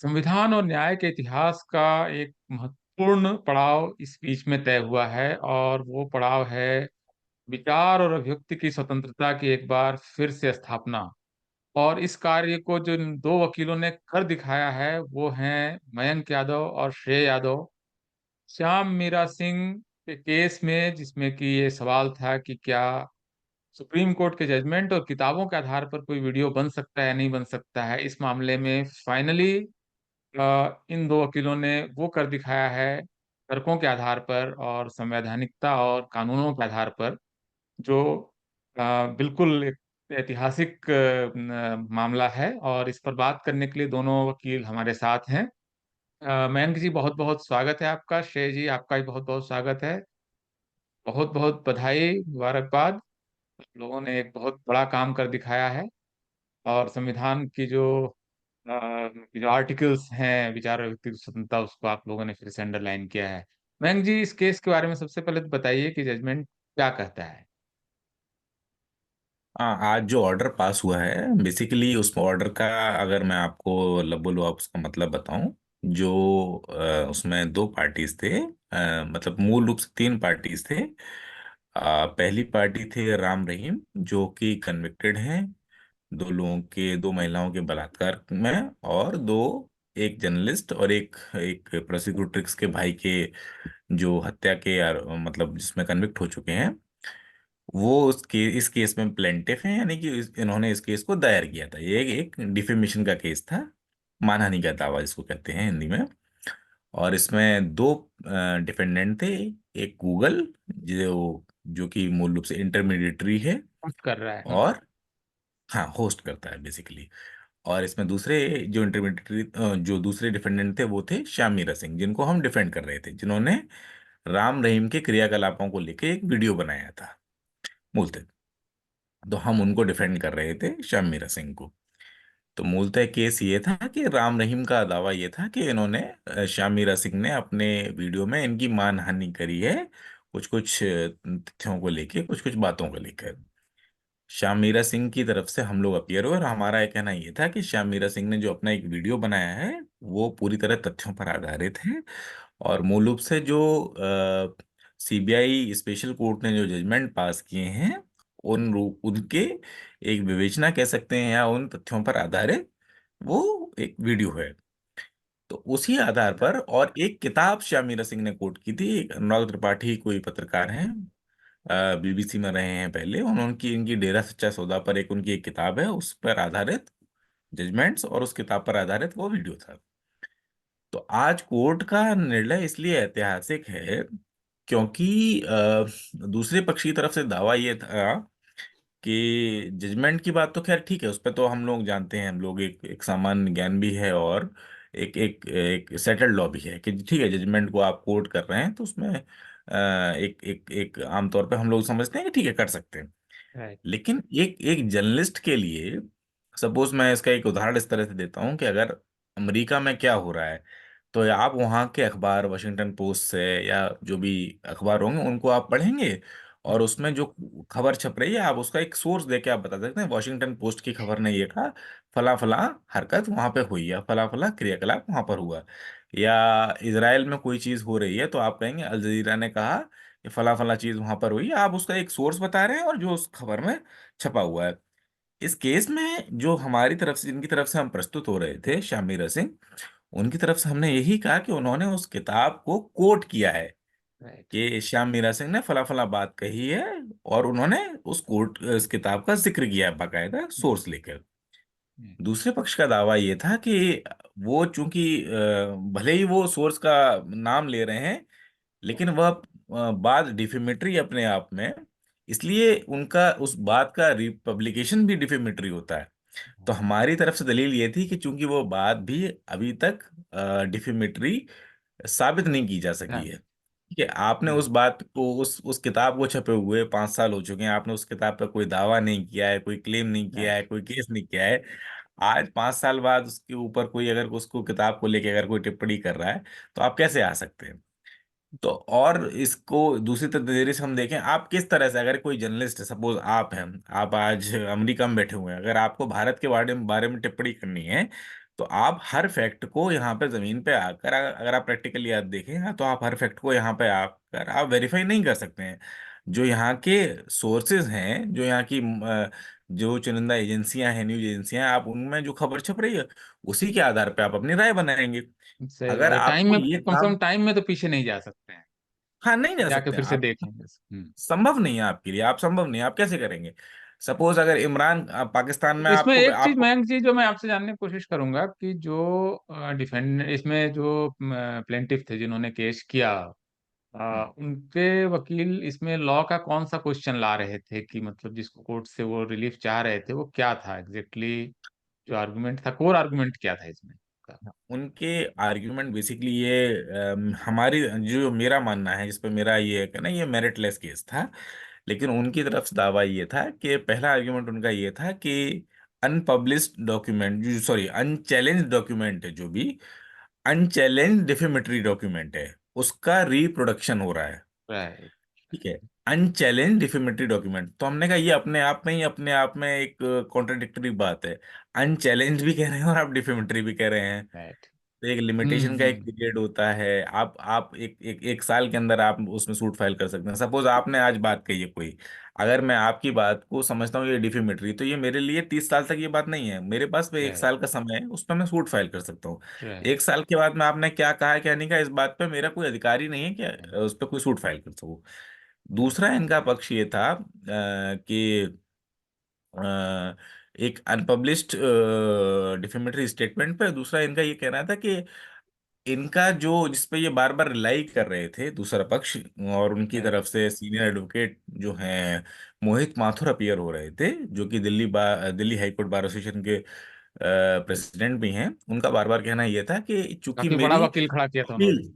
संविधान और न्याय के इतिहास का एक महत्वपूर्ण पड़ाव इस बीच में तय हुआ है, और वो पड़ाव है विचार और अभिव्यक्ति की स्वतंत्रता की एक बार फिर से स्थापना। और इस कार्य को जो इन दो वकीलों ने कर दिखाया है वो हैं मयंक यादव और श्रेय यादव। श्याम मीरा सिंह के केस में, जिसमें कि ये सवाल था कि क्या सुप्रीम कोर्ट के जजमेंट और किताबों के आधार पर कोई वीडियो बन सकता है या नहीं बन सकता है, इस मामले में फाइनली इन दो वकीलों ने वो कर दिखाया है तर्कों के आधार पर और संवैधानिकता और कानूनों के आधार पर, जो बिल्कुल एक ऐतिहासिक मामला है। और इस पर बात करने के लिए दोनों वकील हमारे साथ हैं। मयंक जी, बहुत बहुत स्वागत है आपका। श्रेय जी, आपका भी बहुत बहुत स्वागत है। बहुत बहुत बधाई, मुबारकबाद। आप लोगों ने एक बहुत बड़ा काम कर दिखाया है, और संविधान की जो आर्टिकल्स हैं विचार और व्यक्ति की स्वतंत्रता, उसको आप लोगों ने फिर से अंडरलाइन किया है। मयंक जी, इस केस के बारे में सबसे पहले तो बताइए कि जजमेंट क्या कहता है। हाँ, आज जो ऑर्डर पास हुआ है बेसिकली उस ऑर्डर का अगर मैं आपको बोलूँ आप उसका मतलब बताऊं। जो उसमें दो पार्टीज थे, मतलब मूल रूप से तीन पार्टीज थे। पहली पार्टी थे राम रहीम, जो कि कन्विक्टेड हैं दो लोगों के, दो महिलाओं के बलात्कार में। और दो, एक जर्नलिस्ट और एक एक प्रोसिक्यूटर्स के भाई के जो हत्या के मतलब जिसमें कन्विक्ट हो चुके हैं। वो इस केस में प्लेंटिफ हैं, यानी कि इन्होंने इस केस को दायर किया था। ये एक डिफेमेशन का केस था, मानहानि का दावा जिसको कहते हैं हिंदी में। और इसमें दो डिफेंडेंट थे। एक गूगल, जो जो कि मूल रूप से इंटरमीडिएटरी है, कुछ कर रहा है। और हाँ होस्ट करता है बेसिकली। और इसमें दूसरे जो इंटरमीडिएटरी जो दूसरे डिफेंडेंट थे वो थे श्याम मीरा सिंह, जिनको हम डिफेंड कर रहे थे, जिन्होंने राम रहीम के क्रियाकलापों को लेकर एक वीडियो बनाया था मूलतः। तो हम उनको डिफेंड कर रहे थे, श्याम मीरा सिंह को। तो मूलतः केस ये था कि राम रहीम का दावा ये था कि इन्होंने श्याम मीरा सिंह ने अपने वीडियो में इनकी मानहानि करी है, कुछ कुछ तथ्यों को लेके, कुछ कुछ बातों को लेकर। श्याम मीरा सिंह की तरफ से हम लोग अपीयर हुए, और हमारा यह कहना ये था कि श्याम मीरा सिंह ने जो अपना एक वीडियो बनाया है वो पूरी तरह तथ्यों पर आधारित है। और मूल रूप से जो सीबीआई स्पेशल कोर्ट ने जो जजमेंट पास किए हैं, उनके एक विवेचना कह सकते हैं, या उन तथ्यों पर आधारित वो एक वीडियो है। तो उसी आधार पर, और एक किताब श्याम मीरा सिंह ने कोट की थी, एक अनुराग त्रिपाठी कोई पत्रकार हैं, बीबीसी में रहे हैं पहले, उनकी इनकी डेरा सच्चा सौदा पर एक उनकी एक किताब है, उस पर आधारित जजमेंट्स, और उस किताब पर आधारित वो वीडियो था। तो आज कोर्ट का निर्णय इसलिए ऐतिहासिक है क्योंकि दूसरे पक्ष की तरफ से दावा ये था कि जजमेंट की बात तो खैर ठीक है, उस पर तो हम लोग जानते हैं, हम लोग एक सामान्य ज्ञान भी है, और एक एक एक सेटल्ड लॉ भी है कि ठीक है, जजमेंट को आप कोर्ट कर रहे हैं तो उसमें एक एक एक आमतौर पे हम लोग समझते हैं कि ठीक है, कर सकते हैं। राइट। लेकिन एक एक जर्नलिस्ट के लिए, सपोज मैं इसका एक उदाहरण इस तरह से देता हूँ कि अगर अमेरिका में क्या हो रहा है, तो आप वहाँ के अखबार, वाशिंगटन पोस्ट से या जो भी अखबार होंगे उनको आप पढ़ेंगे, और उसमें जो खबर छप रही है आप उसका एक सोर्स देके आप बता सकते हैं, वॉशिंगटन पोस्ट की खबर ने ये कहा, फला फला हरकत वहां पे हुई, या फला फला क्रियाकलाप वहां पर हुआ। या इसराइल में कोई चीज हो रही है तो आप कहेंगे अल जजीरा ने कहा कि फला फला चीज वहां पर हुई है, आप उसका एक सोर्स बता रहे हैं और जो उस खबर में छपा हुआ है। इस केस में जो हमारी तरफ से, जिनकी तरफ से हम प्रस्तुत हो रहे थे, श्याम मीरा सिंह, उनकी तरफ से हमने यही कहा कि उन्होंने उस किताब को कोट किया है राइट। कि श्याम मीरा सिंह ने फला फला बात कही है, और उन्होंने उस किताब का जिक्र किया है बाकायदा सोर्स लेकर। दूसरे पक्ष का दावा ये था कि वो चूंकि भले ही वो सोर्स का नाम ले रहे हैं, लेकिन वह बात डिफेमेटरी अपने आप में, इसलिए उनका उस बात का रिपब्लिकेशन भी डिफेमेटरी होता है। तो हमारी तरफ से दलील ये थी कि चूंकि वो बात भी अभी तक डिफेमेटरी साबित नहीं की जा सकी है, कि आपने उस बात को, उस किताब को छपे हुए 5 साल हो चुके हैं, आपने उस किताब पर कोई दावा नहीं किया है, कोई क्लेम नहीं किया राइट। है, कोई केस नहीं किया है। आज 5 साल बाद उसके ऊपर कोई अगर उसको किताब को लेके अगर कोई टिप्पणी कर रहा है, तो आप कैसे आ सकते हैं? तो और इसको दूसरी नजरिए से हम देखें, आप किस तरह से, अगर कोई जर्नलिस्ट है, सपोज आप हैं, आप आज अमेरिका में बैठे हुए हैं, अगर आपको भारत के बारे में टिप्पणी करनी है, तो आप हर फैक्ट को यहाँ पे जमीन पे आकर, अगर आप प्रैक्टिकली याद देखें ना, तो आप हर फैक्ट को यहाँ पे आकर आप वेरीफाई नहीं कर सकते हैं। जो यहाँ के सोर्सेज हैं, जो यहाँ की जो चुनिंदा एजेंसियां हैं, न्यूज एजेंसियां हैं, आप उनमें जो खबर छप रही है उसी के आधार पे आप अपनी राय बनाएंगे। सही अगर बात है, टाइम आपको में ये कम से कम काम, टाइम में तो पीछे नहीं जा सकते हैं, हाँ, नहीं जा जाके सकते फिर से आप, देखेंगे। संभव नहीं है आपके लिए, आप संभव नहीं, आप कैसे करेंगे? सपोज अगर इमरान पाकिस्तान में इसमें आपको एक चीज, आपको मैं चीज जो मैं आपसे जानने की कोशिश करूंगा कि जो डिफेंड इसमें जो प्लेंटिफ थे जिन्होंने केस किया, उनके वकील इसमें लॉ का कौन सा क्वेश्चन ला रहे थे कि मतलब जिसको कोर्ट से वो रिलीफ चाह रहे थे वो क्या था एग्जैक्टली, जो आर्गुमेंट था, कोर आर्गुमेंट क्या था इसमें का? उनके आर्ग्यूमेंट बेसिकली ये, हमारी जो मेरा मानना है, जिस पे मेरा ये है कि ना, ये मेरिटलेस केस था। लेकिन उनकी तरफ से दावा ये था कि पहला आर्ग्यूमेंट उनका ये था कि अनपब्लिश्ड डॉक्यूमेंट, जो सॉरी अनचैलेंज डॉक्यूमेंट है, जो भी अनचैलेंज डिफेमेटरी डॉक्यूमेंट है, उसका रिप्रोडक्शन हो रहा है। राइट। ठीक है, अनचैलेंज डिफेमेटरी डॉक्यूमेंट, तो हमने कहा ये अपने आप में एक कॉन्ट्रडिक्टरी बात है। अनचैलेंज भी कह रहे हैं और आप डिफेमेटरी भी कह रहे हैं। राइट। तो एक लिमिटेशन का एक हम्म। पीरियड होता है, आप एक साल के अंदर आप उसमें सूट फाइल कर सकते हैं। सपोज आपने आज बात कही है कोई, अगर मैं आपकी बात को समझता हूँ ये डिफेमेटरी, तो ये मेरे लिए 30 साल तक ये बात नहीं है, मेरे पास में एक राइट। साल का समय है, उस पर मैं सूट फाइल कर सकता हूँ। राइट। 1 साल के बाद में आपने क्या कहा क्या नहीं कहा, इस बात पे मेरा कोई अधिकार ही नहीं है कि उस पर कोई सूट फाइल कर सकूँ। दूसरा इनका पक्ष ये था कि अ, एक अनपब्लिश्ड डिफेमेटरी स्टेटमेंट पे दूसरा इनका ये कहना था कि इनका जो जिस पे ये बार बार रिलाई कर रहे थे दूसरा पक्ष, और उनकी राइट। तरफ से सीनियर एडवोकेट जो हैं मोहित माथुर अपीयर हो रहे थे, जो कि Delhi high court bar association के प्रेसिडेंट भी हैं। उनका बार बार कहना यह था कि चूंकि काफी बड़ा मेरी वकील खड़ा किया था अपील, उन्होंने।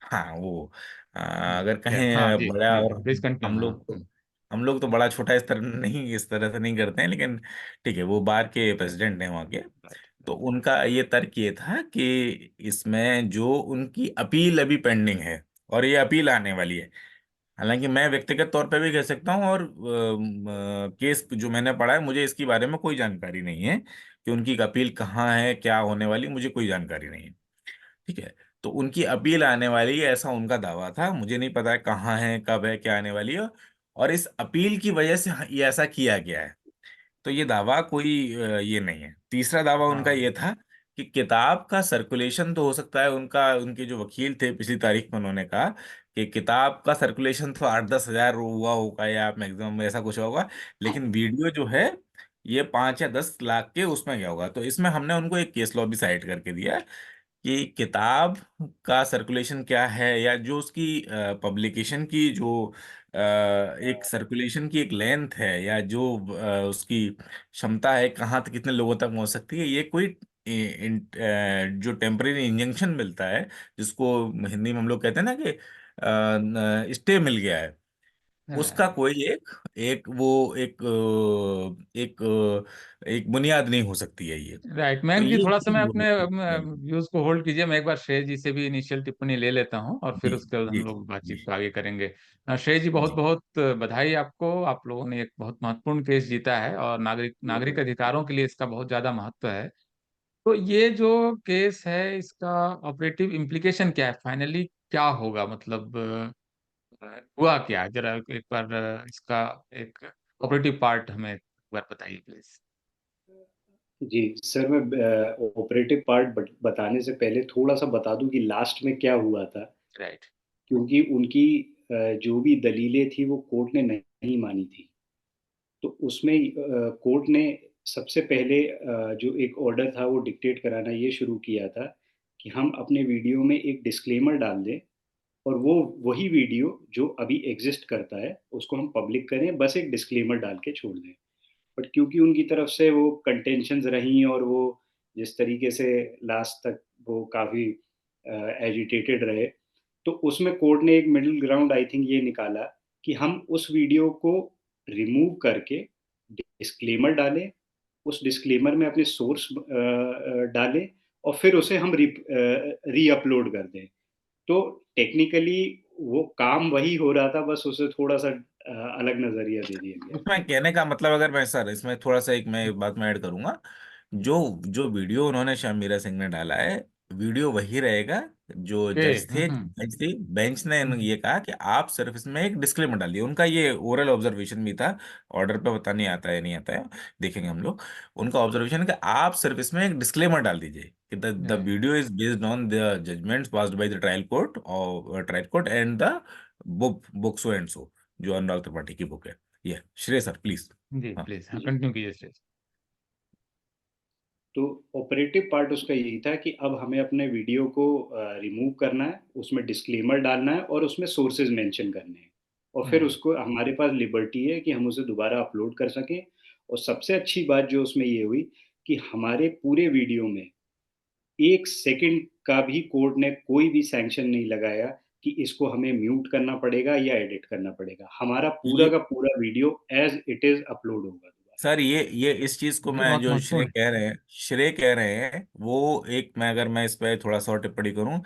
हाँ वो, अगर हाँ कहें जी बड़ा, जी, और प्लीज कंटिन्यू। हम हाँ। लोग तो हम लोग तो बड़ा छोटा इस तरह नहीं, इस तरह से नहीं करते हैं, लेकिन ठीक है, वो बार के प्रेसिडेंट हैं वहाँ के। राइट। तो उनका ये तर्क ये था कि इसमें जो उनकी अपील अभी पेंडिंग है, और ये अपील आने वाली है। हालांकि मैं व्यक्तिगत तौर पे भी कह सकता हूँ, और केस जो मैंने पढ़ा है, मुझे इसके बारे में कोई जानकारी नहीं है कि उनकी अपील कहाँ है, क्या होने वाली, मुझे कोई जानकारी नहीं है। ठीक है, तो उनकी अपील आने वाली है, ऐसा उनका दावा था, मुझे नहीं पता है कहाँ है, कब है, क्या आने वाली है। और इस अपील की वजह से ये ऐसा किया गया है। तो ये दावा कोई ये नहीं है। तीसरा दावा उनका हाँ। ये था कि किताब का सर्कुलेशन तो हो सकता है, उनका उनके जो वकील थे पिछली तारीख में उन्होंने कहा कि किताब का सर्कुलेशन तो 8-10 हजार हुआ होगा, या मैक्सिमम ऐसा कुछ होगा, लेकिन वीडियो जो है ये 5 या 10 लाख के उसमें गया होगा। तो इसमें हमने उनको एक केस लॉ भी साइड करके दिया कि किताब का सर्कुलेशन क्या है, या जो उसकी पब्लिकेशन की जो एक सर्कुलेशन की एक लेंथ है, या जो उसकी क्षमता है, कहाँ तक कितने लोगों तक पहुंच सकती है, ये कोई जो टेम्परेरी इंजंक्शन मिलता है, जिसको हिंदी में हम लोग कहते हैं ना कि स्टे मिल गया है, उसका राइट। कोई एक एक वो एक बुनियाद नहीं हो सकती है ये। राइट, तो मयंक जी, ये थोड़ा सा मैं चीज वो अपने है। व्यूज को होल्ड कीजिए, मैं एक बार श्रेय जी से भी इनिशियल टिप्पणी ले लेता हूं और फिर जी उसके बाद जी हम लोग जी बातचीत को आगे करेंगे। श्रेय जी, बहुत जी बहुत बधाई आपको, आप लोगों ने एक बहुत महत्वपूर्ण केस जीता है और नागरिक नागरिक अधिकारों के लिए इसका बहुत ज्यादा महत्व है। तो ये जो केस है इसका ऑपरेटिव इम्प्लीकेशन क्या है, फाइनली क्या होगा, मतलब हुआ क्या, जरा एक बार इसका एक ऑपरेटिव पार्ट हमें एक बार बताइए प्लीज। जी सर, मैं ऑपरेटिव पार्ट बताने से पहले थोड़ा सा बता दूं कि लास्ट में क्या हुआ था। राइट। क्योंकि उनकी जो भी दलीलें थी वो कोर्ट ने नहीं मानी थी। तो उसमें कोर्ट ने सबसे पहले जो एक ऑर्डर था वो डिक्टेट कराना ये शुरू किया था कि हम अपने वीडियो में एक डिस्क्लेमर डाल दें, और वो वही वीडियो जो अभी एग्जिस्ट करता है उसको हम पब्लिक करें, बस एक डिस्क्लेमर डाल के छोड़ दें। बट क्योंकि उनकी तरफ से वो कंटेंशंस रही, और वो जिस तरीके से लास्ट तक वो काफ़ी एजिटेटेड रहे, तो उसमें कोर्ट ने एक मिडिल ग्राउंड आई थिंक ये निकाला कि हम उस वीडियो को रिमूव करके डिस्क्लेमर डालें, उस डिस्क्लेमर में अपने सोर्स डालें, और फिर उसे हम री अपलोड कर दें। तो टेक्निकली वो काम वही हो रहा था, बस उसे थोड़ा सा अलग नजरिया दे दिया गया। उसमें कहने का मतलब, अगर मैं सर इसमें थोड़ा सा एक मैं बात में ऐड करूंगा, जो जो वीडियो उन्होंने श्याम मीरा सिंह ने डाला है, वीडियो वही रहेगा। जो ओके। बेंच ने ये कहा कि आप सिर्फ इसमें एक डिस्क्लेमर डालिए। उनका ये ओरल ऑब्जर्वेशन भी था, ऑर्डर पे पता नहीं आता है नहीं आता है, देखेंगे हम लोग। उनका ऑब्जर्वेशन है कि आप सिर्फ इसमें एक डिस्क्लेमर डाल दीजिए कि the video is based on the judgments passed by the trial court और trial court and the book so and so, जो अनुराग त्रिपाठी की बुक है। ये श्रेय सर प्लीज। जी हाँ प्लीज, हाँ जी। कंटिन्यू कीजिए श्रेय। तो ऑपरेटिव पार्ट उसका यही था कि अब हमें अपने वीडियो को रिमूव करना है, उसमें डिस्क्लेमर डालना है और उसमें सोर्सेज मेंशन करने हैं, और फिर हम्म, उसको हमारे पास लिबर्टी है कि हम उसे दोबारा अपलोड कर सकें। और सबसे अच्छी बात जो उसमें ये हुई कि हमारे पूरे वीडियो में 1 सेकंड का भी कोर्ट ने कोई भी सैंक्शन नहीं लगाया कि इसको हमें म्यूट करना पड़ेगा या एडिट करना पड़ेगा। हमारा पूरा ये का पूरा video as it is upload होगा दोबारा। सर, ये इस चीज को ये मैं, बहुत जो महत्वपूर्ण है। श्रेय कह रहे हैं वो एक, मैं अगर मैं इस पे थोड़ा सा और टिप्पणी करूं,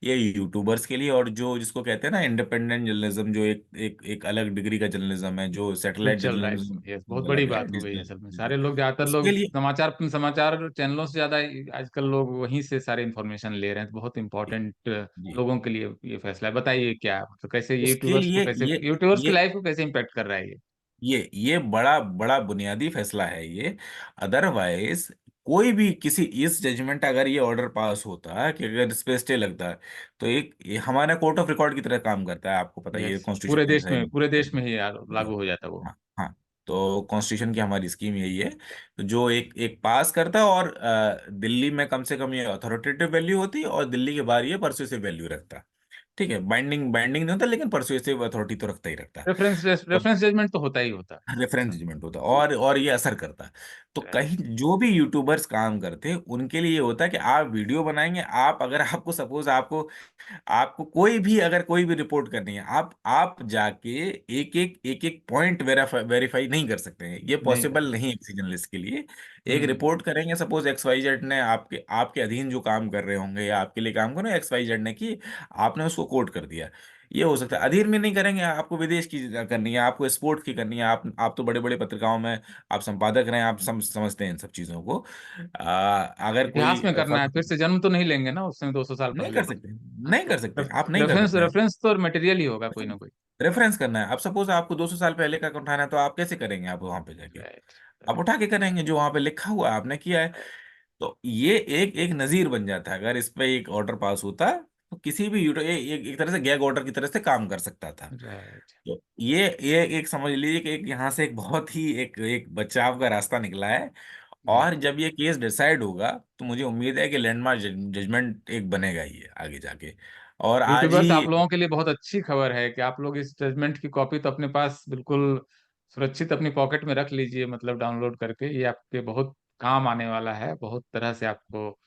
ये यूट्यूबर्स के लिए, और जो जिसको कहते हैं ना इंडिपेंडेंट जर्नलिज्म, जो एक अलग डिग्री का जर्नलिज्म है, जो जो सैटेलाइट चल रहा है इस जर्नलिज्म समय, ये बहुत बड़ी अलग है, बात हो गई है असल में। डिजिटल, सारे लोग, ज्यादातर उसके लोग लिए समाचार समाचार चैनलों से ज्यादा आजकल लोग वहीं से सारे इंफॉर्मेशन ले रहे हैं। तो बहुत इंपॉर्टेंट जी, लोगों के लिए ये फैसला है। बताइए क्या, तो कैसे उसके यूट्यूबर्स को, लिए कैसे यूट्यूबर्स की ये लाइफ को कैसे इम्पेक्ट कर रहा है ये? ये बड़ा बड़ा बुनियादी फैसला है ये। अदरवाइज कोई भी किसी, इस जजमेंट, अगर ये ऑर्डर पास होता कि अगर इस पे स्टे लगता है, तो ये हमारा कोर्ट ऑफ रिकॉर्ड की तरह काम करता है, आपको पता ही है, यस, कॉन्स्टिट्यूशन के साथ। पूरे देश में ही ठीक है। लागू हो जाता है वो। हाँ हाँ। तो कॉन्स्टिट्यूशन की हमारी स्कीम यही है। तो जो एक एक पास करता है, और दिल्ली में कम से कम ये अथॉरिटेटिव वैल्यू होती है, और दिल्ली के बाहर ये परसुएसिव वैल्यू रखता है। ठीक है, बाइंडिंग बाइंडिंग नहीं होता, लेकिन परसुएसिव अथॉरिटी तो रखता ही रखता है। तो रेफरेंस जजमेंट तो होता ही होता है। रेफरेंस जजमेंट होता है, और ये असर करता है। तो राइट। कहीं जो भी यूट्यूबर्स काम करते हैं उनके लिए ये होता है कि आप वीडियो बनाएंगे, आप अगर आपको सपोज आपको आपको कोई भी, अगर कोई भी रिपोर्ट करनी है, आप जाके एक एक पॉइंट वेरीफाई नहीं कर सकते हैं, ये नहीं कर पॉसिबल सकते। नहीं है किसी जर्नलिस्ट के लिए। एक हम्म। रिपोर्ट करेंगे, सपोज एक्स वाई जेड ने आपके आपके अधीन जो काम कर रहे होंगे, या आपके लिए काम कर रहे हैं एक्स वाई जेड ने, की आपने उसको कोट कर दिया, ये हो सकता है। अधीर में नहीं करेंगे, आपको विदेश की करनी है, आपको स्पोर्ट की करनी है, आप तो बड़े बड़े पत्रिकाओं में आप संपादक रहे हैं, आप समझते हैं इन सब चीजों को। अगर इतिहास कोई में करना है, फिर से जन्म तो नहीं लेंगे ना उसमें 200 साल नहीं पहले कर के। सकते, नहीं कर सकते, आप नहीं कर रेफरेंस सकते हैं। रेफरेंस तो मटेरियल ही होगा कोई ना कोई। रेफरेंस करना है, अब सपोज आपको 200 साल पहले का उठाना है, तो आप कैसे करेंगे? आप वहां पे जाके राइट। आप उठा के करेंगे जो वहां पे लिखा हुआ है, आपने किया है। तो ये एक नजीर बन जाता है, अगर इस पे एक ऑर्डर पास होता, तो किसी भी यूट्यूब एक तरह से गैग ऑर्डर की तरह से काम कर सकता था। राइट। तो ये एक समझ लीजिए कि एक यहाँ से एक बहुत ही एक बचाव का रास्ता निकला है। और जब ये केस डिसाइड होगा, तो मुझे उम्मीद है कि लैंडमार्क जजमेंट एक बनेगा ये आगे जाके। और आज यूट्यूबर्स, ही आप लोगों के लिए बहुत अच्छी खबर है कि आप लोग इस जजमेंट की कॉपी तो अपने पास बिल्कुल सुरक्षित अपनी पॉकेट में रख लीजिए, मतलब डाउनलोड करके। ये आपके बहुत काम आने वाला है, बहुत तरह से आपको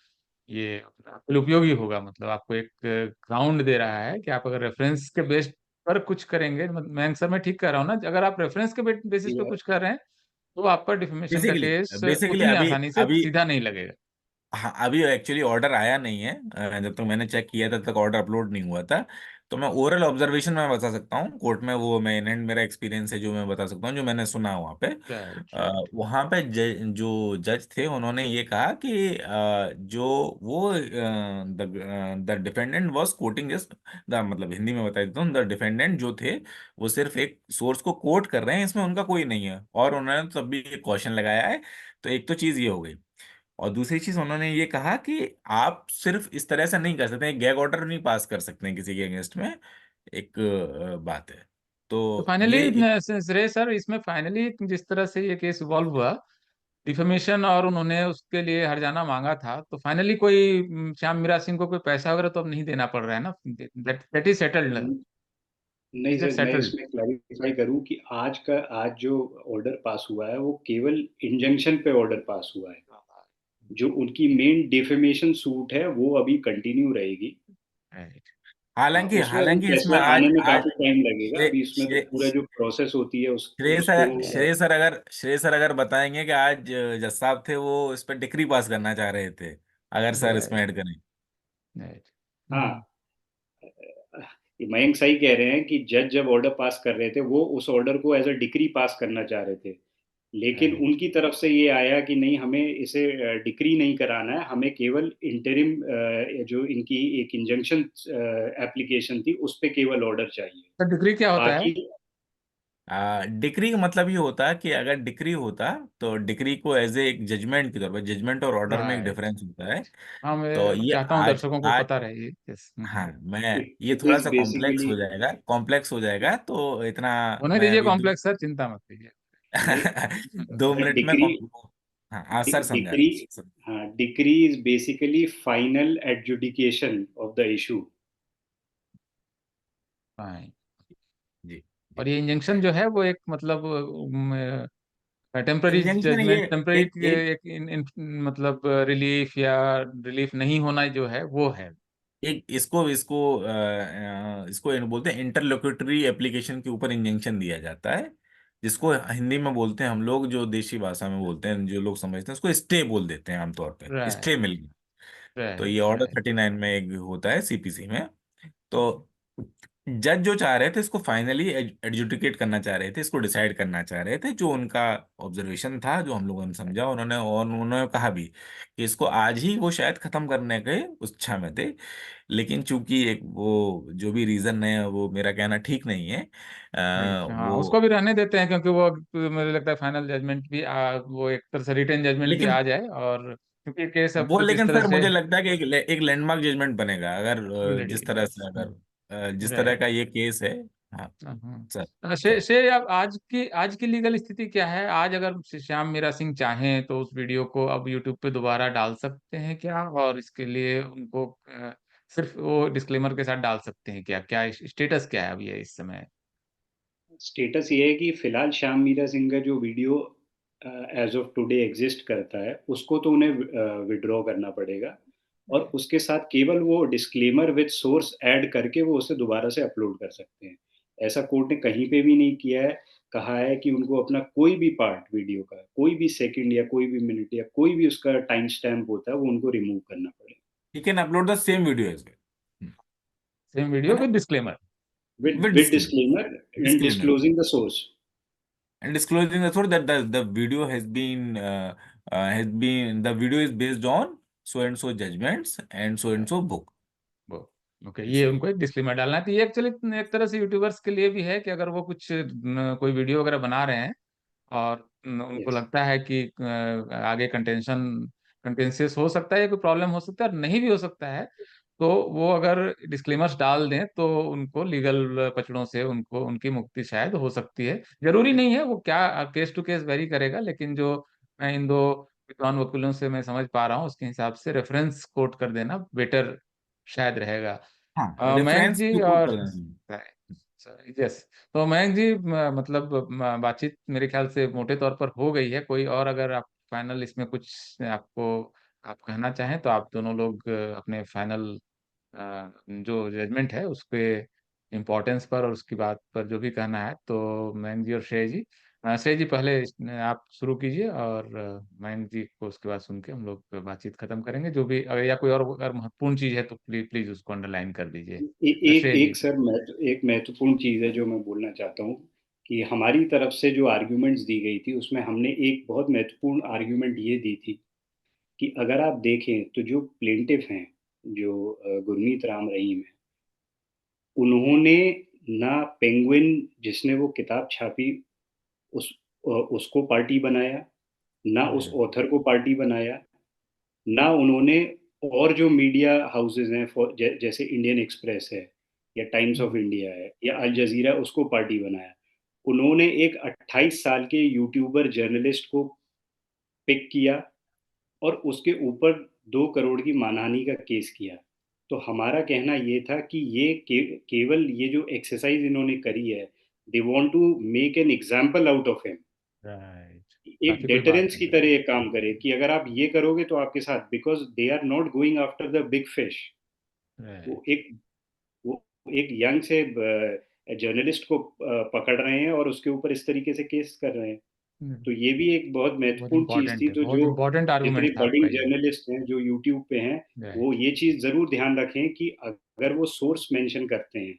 ये आपके लिए उपयोगी होगा। मतलब आपको एक ग्राउंड दे रहा है कि आप अगर रेफरेंस के बेस पर कुछ करेंगे, मैं आंसर में ठीक कर रहा हूँ ना, अगर आप रेफरेंस के बेसिस पे ये कुछ कर रहे हैं तो आपका डिफेमेशन का बेसिकली केस बेसिकली उतनी अभी आसानी से अभी सीधा नहीं लगेगा। हाँ, अभी एक्चुअली ऑर्डर आया नहीं है। जब तक मैंने चेक किया था तब तक ऑर्डर अपलोड नहीं हुआ था। तो मैं ओरल ऑब्जर्वेशन में बता सकता हूँ कोर्ट में, वो मैं एंड मेरा एक्सपीरियंस है जो मैं बता सकता हूँ, जो मैंने सुना वहाँ पे। राइट। राइट। वहाँ पे जो जज थे उन्होंने ये कहा कि जो वो the defendant was coating just the, मतलब हिंदी में बता देता हूँ, द डिफेंडेंट जो थे वो सिर्फ एक सोर्स को कोट कर रहे हैं, इसमें उनका कोई नहीं है, और उन्होंने तब भी एक क्वेश्चन लगाया है। तो एक तो चीज ये हो गई, और दूसरी चीज उन्होंने ये कहा कि आप सिर्फ इस तरह से नहीं कर सकते, गैग ऑर्डर नहीं पास कर सकते हैं किसी के अगेंस्ट में, एक बात है। तो तो फाइनली ये एक, श्रेय सर, इसमें फाइनली जिस तरह से ये केस इवॉल्व हुआ, डिफेमेशन, और उन्होंने उसके लिए हर्जाना मांगा था, तो फाइनली कोई श्याम मीरा सिंह को कोई पैसा वगैरह तो अब नहीं देना पड़ रहा है ना? That is settled. नहीं इज दैट सर, मैं सेटल्ड? इसमें क्लैरिफाई करूं कि आज जो ऑर्डर पास हुआ है वो केवल इंजंक्शन पे ऑर्डर पास हुआ है। जो उनकी मेन डिफेमेशन सूट है वो अभी कंटिन्यू रहेगी। राइट। हाँ, हालांकि उसमें अभी हालांकि इसमें फैसला आज आने में आज काफी टाइम लगेगा। श्रे अभी इसमें तो श्रे पूरा जो प्रोसेस होती है श्रेय उसको सर श्रेय सर अगर बताएंगे कि आज जज साहब थे वो इस पर डिक्री पास करना चाह रहे थे, अगर सर इसमें राइट। ऐड करें। राइट। हाँ, ये मयंक सही कह रहे हैं कि जज जब ऑर्डर पास कर रहे थे वो उस ऑर्डर को एज अ डिक्री पास करना चाह रहे थे। लेकिन राइट। उनकी तरफ से ये आया कि नहीं, हमें इसे डिक्री नहीं कराना है, हमें केवल इंटरिम जो इनकी एक इंजंक्शन एप्लीकेशन थी उस पे केवल ऑर्डर चाहिए। तो डिग्री क्या होता है? बाकी डिक्री का मतलब ये होता है कि अगर डिक्री होता तो डिक्री को एज ए एक जजमेंट के तौर पर, जजमेंट और ऑर्डर में एक राइट। डिफरेंस होता है। हाँ, तो मैं ये चाहता हूँ आज दर्शकों को आज पता रहे ये। यस। हाँ, मैं ये इट थोड़ा इज सा कॉम्प्लेक्स बेसिकली, हो जाएगा, कॉम्प्लेक्स हो जाएगा, तो इतना होने मैं दीजिए अभी कॉम्प्लेक्स सर, चिंता मत कीजिए। नहीं, 2 मिनट में डिक्री, हाँ, आंसर समझा डिक्री, रहे हैं। हाँ, decree is basically final adjudication of the issue. Fine. जी जी। और ये इंजंक्शन जो है वो एक मतलब टेम्पररी इंजंक्शन ये जजमेंट, टेम्पररी एक एक एक मतलब रिलीफ या रिलीफ नहीं होना जो है वो है। एक इसको इसको इसको बोलते हैं इंटरलोक्यूटरी एप्लीकेशन के ऊपर इंजंक्शन दिया जाता है, जिसको हिंदी में बोलते हैं हम लोग, जो देशी भाषा में बोलते हैं, जो लोग समझते हैं उसको स्टे बोल देते हैं आमतौर पे, स्टे राइट। मिल गया। तो ये राइट। Order right. 39 में एक होता है सीपीसी में। तो जज जो चाह रहे थे इसको फाइनली एडजुडिकेट करना चाह रहे थे, इसको डिसाइड करना चाह रहे थे, जो उनका ऑब्जर्वेशन था, जो हम लोगों ने समझा, उन्होंने कहा भी कि इसको आज ही वो शायद खत्म करने के इच्छा में थे। लेकिन चूंकि एक वो जो भी रीजन है, वो मेरा कहना ठीक नहीं है, राइट। हाँ, उसको वो। भी रहने देते हैं क्योंकि वो मुझे लगता है फाइनल जजमेंट भी वो एक तरह से रिटन जजमेंट भी लेकिन आ जाए, और क्योंकि केस अब वो कुछ इस लेकिन तरह सर से। मुझे लगता है कि एक लैंडमार्क जजमेंट बनेगा, अगर ऑलरेडी। जिस तरह से, अगर जिस तरह राइट। का ये केस है। हाँ सर। सर शे अब आज की लीगल स्थिति क्या है? आज अगर श्याम मीरा सिंह चाहें तो उस वीडियो को अब यूट्यूब पे दोबारा डाल सकते हैं क्या? और इसके लिए उनको सिर्फ वो डिस्क्लेमर के साथ डाल सकते हैं क्या? क्या स्टेटस क्या है अब ये इस समय? स्टेटस ये है कि फिलहाल श्याम मीरा सिंह का जो video as of today exist करता है उसको तो उन्हें विड्रॉ करना पड़ेगा, और उसके साथ केवल वो डिस्क्लेमर विद सोर्स ऐड करके वो उसे दोबारा से अपलोड कर सकते हैं। ऐसा कोर्ट ने कहीं पे भी नहीं किया है। कहा है कि उनको अपना कोई भी पार्ट वीडियो का, कोई भी सेकंड या कोई भी मिनट या कोई भी उसका टाइम स्टैम्प होता है, वो उनको रिमूव करना पड़ेगा। You can upload the same video as well, same है वीडियो ना, with disclaimer. With with with disclaimer, disclaimer and disclaimer disclosing the source. and disclosing the source that the video has been the video is based on so and so judgments and so and so book। वो okay, ये इसलिए उनको एक disclaimer डालना है। तो ये actually एक तरह से यूट्यूबर्स के लिए भी है कि अगर वो कुछ कोई वीडियो वगैरह बना रहे हैं और उनको यस। लगता है कि आगे कंटेंशियस हो सकता है या कोई प्रॉब्लम हो सकता है और नहीं भी हो सकता है, तो वो अगर डिस्क्लेमर्स डाल दें तो उनको लीगल पचड़ों से उनको उनकी मुक्ति शायद हो सकती है। जरूरी नहीं है, वो क्या केस टू केस वेरी करेगा, लेकिन जो मैं इन दो विद्वान वकीलों से मैं समझ पा रहा हूँ उसके हिसाब से रेफरेंस कोट कर देना बेटर शायद रहेगा। हाँ, मयंक रेफरेंस जी की कोट और कर देना। यस, तो मयंक जी मतलब बातचीत मेरे ख्याल से मोटे तौर पर हो गई है। कोई और अगर आप फाइनल इसमें कुछ आपको आप कहना चाहें तो आप दोनों लोग अपने फाइनल जो जजमेंट है उसके इम्पोर्टेंस पर और उसकी बात पर जो भी कहना है, तो मयंक जी और श्रेय जी पहले आप शुरू कीजिए, और मयंक जी को उसके बाद सुन के हम लोग बातचीत खत्म करेंगे। जो भी अगर या कोई और अगर महत्वपूर्ण चीज है तो प्लीज प्लीज उसको अंडरलाइन कर दीजिए। एक श्रेय जी। एक सर, एक महत्वपूर्ण चीज़ है जो मैं बोलना चाहता हूँ कि हमारी तरफ से जो आर्ग्यूमेंट्स दी गई थी उसमें हमने एक बहुत महत्वपूर्ण आर्ग्यूमेंट ये दी थी कि अगर आप देखें तो जो प्लेंटिफ हैं, जो गुरमीत राम रहीम है, उन्होंने ना पेंगुइन जिसने वो किताब छापी उस उसको पार्टी बनाया, ना उस हम्म। ऑथर को पार्टी बनाया, ना उन्होंने और जो मीडिया हाउसेज हैं जैसे इंडियन एक्सप्रेस है या टाइम्स ऑफ हम्म। इंडिया है या अल जजीरा, उसको पार्टी बनाया। उन्होंने एक 28 साल के यूट्यूबर जर्नलिस्ट को पिक किया और उसके ऊपर 2 करोड़ की मानहानि का केस किया। तो हमारा कहना ये था कि ये केवल ये जो एक्सरसाइज इन्होंने करी है, they want to make an example out of him, right. एक काफी कोई बात डेटरेंस की नहीं है। तरह ये काम करे कि अगर आप ये करोगे तो आपके साथ, because they are not going after the big fish. वो राइट। एक वो एक यंग से जर्नलिस्ट को पकड़ रहे हैं और उसके ऊपर इस तरीके से केस कर रहे हैं। तो ये भी एक बहुत बहुत महत्वपूर्ण चीज इम्पोर्टेंट थी। है, तो बहुत जो इम्पोर्टेंट जितने आर्गुमेंट था आपका बडिंग ये। जर्नलिस्ट हैं जो यूट्यूब पे हैं, राइट। वो ये चीज जरूर ध्यान रखें कि अगर वो सोर्स मेंशन करते हैं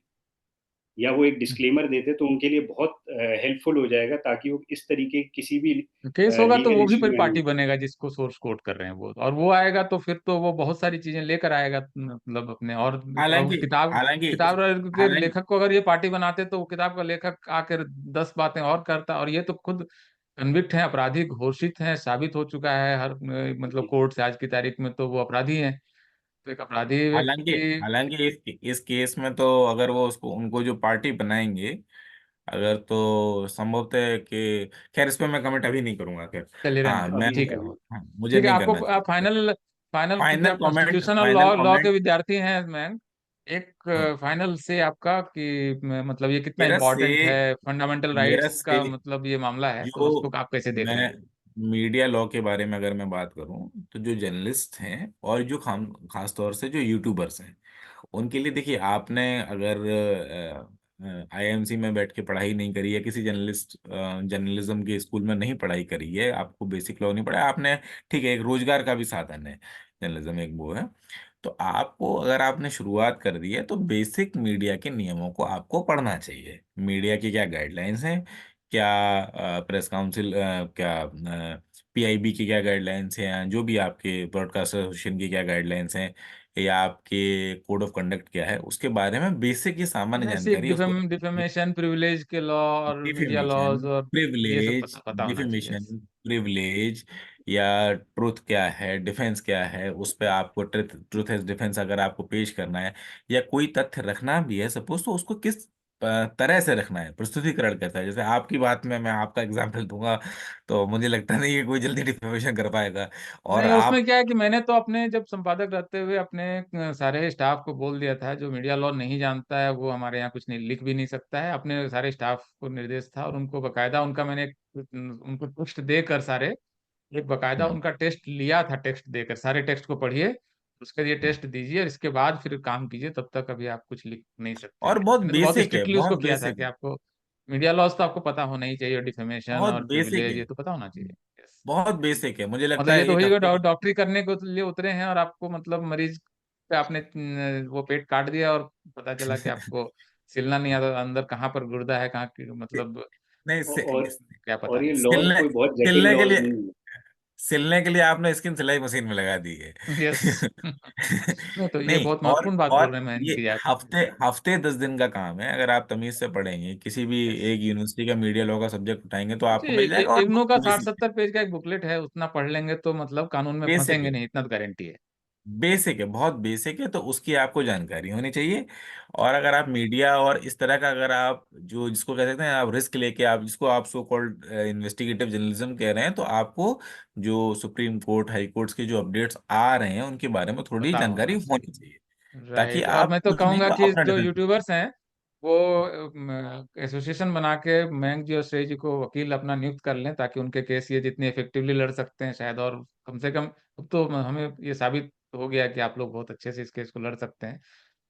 या वो एक डिस्क्लेमर देते तो उनके लिए बहुत हेल्पफुल हो जाएगा, ताकि वो इस तरीके किसी भी केस होगा तो लीगल वो भी इश्यू फिर में नहीं पार्टी उलझे। बनेगा जिसको सोर्स कोड कर रहे हैं वो, और वो आएगा तो फिर तो वो बहुत सारी चीजें लेकर आएगा, मतलब अपने, और उस हालांकि किताब हालांकि किताब के हालांकि लेखक को अगर ये पार्टी बनाते तो वो किताब का लेखक आकर 10 बातें और करता, और ये तो खुद कन्विक्ट हैं, अपराधी घोषित हैं, साबित हो चुका है हर मतलब जी। कोर्ट से आज की तारीख में, तो वो अपराधी हैं। तो एक अपराधी हालांकि व्यक्ति। हालांकि इस केस में तो अगर वो उसको उनको जो पार्टी बनाएंगे, अगर तो संभवतः है कि खैर इस पे मैं कमेंट अभी नहीं करूंगा। खैर चलिए रहने हाँ दीजिए, मैं अभी ठीक है। अभी हाँ, मुझे ठीक है, नहीं आपको करना आप चाहिए। फाइनल फाइनल, क्योंकि फाइनल आप comment constitutional final law law के कमेंट विद्यार्थी हैं मैम, एक फाइनल से आपका कि मतलब ये कितना मेरा से इम्पोर्टेंट है, फंडामेंटल मेरा राइट्स से का मतलब ये मामला है, तो जो उसको आप कैसे देख रहे मैं हैं? मीडिया लॉ के बारे में अगर मैं बात करूं, तो जो जर्नलिस्ट हैं और जो खास तौर से जो यूट्यूबर्स हैं, उनके लिए देखिए, आपने अगर आईएमसी में बैठ के पढ़ाई नहीं करी है, किसी जर्नलिज्म के स्कूल में नहीं पढ़ाई करी है, आपको बेसिक लॉ नहीं पढ़ा आपने, ठीक है, एक रोजगार का भी साधन है जर्नलिज्म, एक वो है। तो आपको अगर आपने शुरुआत कर दी है, तो बेसिक मीडिया के नियमों को आपको पढ़ना चाहिए। मीडिया की क्या गाइडलाइंस हैं, क्या प्रेस काउंसिल, क्या पीआईबी की क्या गाइडलाइंस हैं, जो भी आपके ब्रॉडकास्ट एसोसिएशन की क्या गाइडलाइंस हैं, या आपके कोड ऑफ कंडक्ट क्या है, उसके बारे में बेसिक ही सामान्य बेसिक जानकारी है उसको। डिफेमेशन प्रिविलेज के लॉ और मीडिया डिफेमेशन लॉज और ये सब प्रिविलेज पता पता होना चाहिए। डिफेमेशन प्रिविलेज या ट्रुथ क्या है, डिफेंस क्या है, उस पे आपको ट्रुथ एज डिफेंस अगर आपको पेश करना है, या कोई तथ्य रखना भी है सपोज, तो उसको किस तरह से रखना है, प्रस्तुतिकरण कैसा है। जैसे आपकी बात में मैं आपका एग्जांपल दूंगा, तो मुझे लगता नहीं कि कोई जल्दी डिफेमेशन कर पाएगा। और नहीं, उसमें आप क्या है कि मैंने तो अपने जब संपादक रहते हुए अपने सारे स्टाफ को बोल दिया था, जो मीडिया लॉ नहीं जानता है वो हमारे यहाँ कुछ नहीं लिख भी नहीं सकता है, अपने सारे स्टाफ को निर्देश था, और उनको बकायदा उनका मैंने उनको टेस्ट देकर सारे, एक बकायदा हम्म, उनका टेस्ट लिया था, टेस्ट देकर सारे टेस्ट को पढ़िए, उसके लिए हम्म। टेस्ट दीजिए और इसके बाद फिर काम कीजिए, तब तक अभी आप कुछ लिख नहीं सकते और हैं। बहुत मैंने तो बहुत बेसिक है, स्ट्रिक्टली उसको बहुत किया था बेसिक कि है, आपको मीडिया लॉज तो आपको पता होना ही चाहिए, डिफेमेशन बहुत और बेसिक प्रिविलेज है, ये तो पता होना चाहिए। Yes। बहुत बेसिक है। मुझे लगता मतलब ये है तो एक वही हफ्ते डॉक्टरी करने के लिए उतरे हैं और आपको मतलब मरीज पे आपने वो पेट काट दिया और पता चला कि आपको सिलना नहीं आता अंदर कहाँ पर गुर्दा है, कहाँ की मतलब नहीं और क्या पता और ये नहीं। लॉज सिलने कोई बहुत जटिल सिलने के लॉज लिए नहीं है। सिलने के लिए आपने स्किन सिलाई मशीन में लगा दी है। यस। नहीं तो ये नहीं, बहुत और महत्वपूर्ण बात बोल और रहे हैं ये मयंक जी आप। हफ्ते हफ्ते 10 दिन का काम है। अगर आप तमीज से पढ़ेंगे, किसी भी यस। एक यूनिवर्सिटी का मीडिया लॉ का सब्जेक्ट उठाएंगे, तो आपको मिल जी, जाएगा, और इग्नू का बहुत साठ बेसिक है। सत्तर पेज का एक बुकलेट है, उतना पढ़ लेंगे तो मतलब कानून में बेसिक फंसेंगे है, नहीं, इतना तो गारंटी है। बेसिक है, बहुत बेसिक है, तो उसकी आपको जानकारी होनी चाहिए। और अगर आप मीडिया और इस तरह का, अगर आप जो जिसको कह सकते हैं, आप रिस्क लेके, आप जिसको आप सो कॉल्ड इन्वेस्टिगेटिव जर्नलिज्म कह रहे हैं, तो आपको जो सुप्रीम कोर्ट, हाई कोर्ट्स के जो अपडेट्स आ रहे हैं, उनके बारे में थोड़ी पता जानकारी होना होनी चाहिए। चाहिए, ताकि राइट, और आप मैं तो कुछ नहीं कहूंगा तो कि अपना जो डिफेंस कर यूट्यूबर्स हैं वो एसोसिएशन बना के मयंक जी और श्रेय जी को वकील अपना नियुक्त कर लें, ताकि उनके केस ये जितने इफेक्टिवली लड़ सकते हैं शायद, और कम से कम अब तो हमें ये साबित हो गया कि आप लोग बहुत अच्छे से इस केस को लड़ सकते हैं।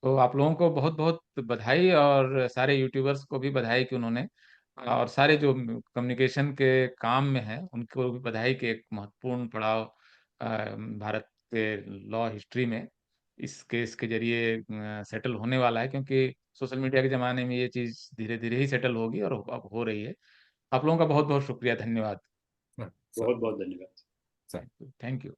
तो आप लोगों को बहुत बहुत बधाई, और सारे यूट्यूबर्स को भी बधाई कि उन्होंने, और सारे जो कम्युनिकेशन के काम में है उनको भी बधाई कि एक महत्वपूर्ण पड़ाव भारत के लॉ हिस्ट्री में इस केस के जरिए सेटल होने वाला है, क्योंकि सोशल मीडिया के ज़माने में ये चीज़ धीरे धीरे ही सेटल होगी और अब हो रही है। आप लोगों का बहुत बहुत शुक्रिया, धन्यवाद। सब बहुत बहुत धन्यवाद। सब थैंक यू।